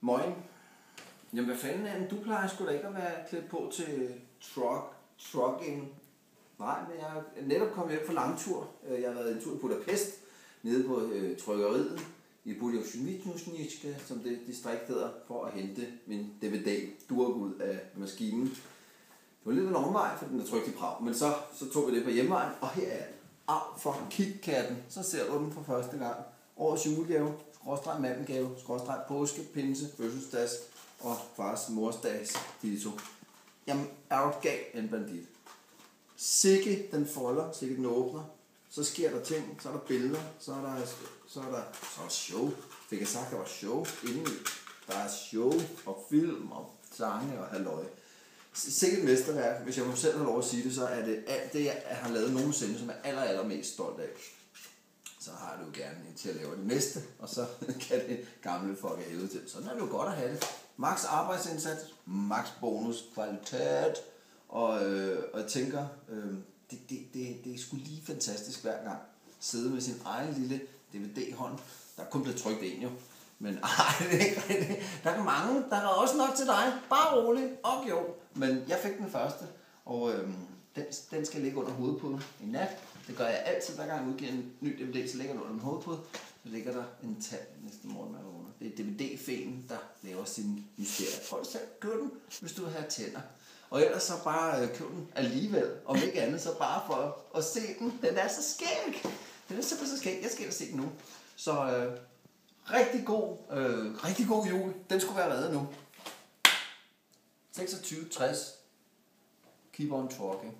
Moin. Jamen hvad fanden er du plejer sgu da ikke at være klædt på til trucking. Nej, men jeg er netop kommet hjem fra langtur. Jeg har været en tur i Budapest, nede på trykkeriet i Budapest, som det distrikt hedder, for at hente min DVD-durk ud af maskinen. Det var lidt en omvej, for den er trykt i Prag, men så tog vi det på hjemvejen, og her er den. Au for KitKatten. Så ser du den for første gang. Årets julegave, skråstreg mandengave, skråstreg påske, pinse, fødselsdags og fars morsdags, de to. Jamen, er du gal en bandit? Sikke den folder, sikke den åbner. Så sker der ting, så er der billeder, så er der show. Fik jeg sagt, der var show indeni. Der er show og film og sange og halløj. Sikkert mesterværk, hvis jeg må selv have lov at sige det, så er det alt det, jeg har lavet nogensinde, som jeg er allermest stolt af. Så har du gerne en til at lave det næste, og så kan det gamle folk af helvede til. Sådan er det jo godt at have det. Max arbejdsindsats, max bonus, kvalitet, og jeg tænker, det er sgu lige fantastisk hver gang. Sidde med sin egen lille DVD-hånd. Der er kun blevet trykt en jo. Men det er ikke rigtigt. Der er mange, der er også nok til dig. Bare rolig, og jo. Men jeg fik den første, og den skal ligge under hovedpuden i nat. Det gør jeg altid, hver gang jeg udgiver en ny DVD, så ligger den under en hovedpude. Så ligger der en tand næste morgen med vågner. Det er DVD-fænen, der laver sin mysterier. Prøv selv, køb den, hvis du vil have tænder. Og ellers så bare køb den alligevel. Om ikke andet, så bare for at se den. Den er så skæg. Den er simpelthen så skæg. Jeg skal da se den nu. Så rigtig god jul. Den skulle være reddet nu. 26:60. Keep on talking.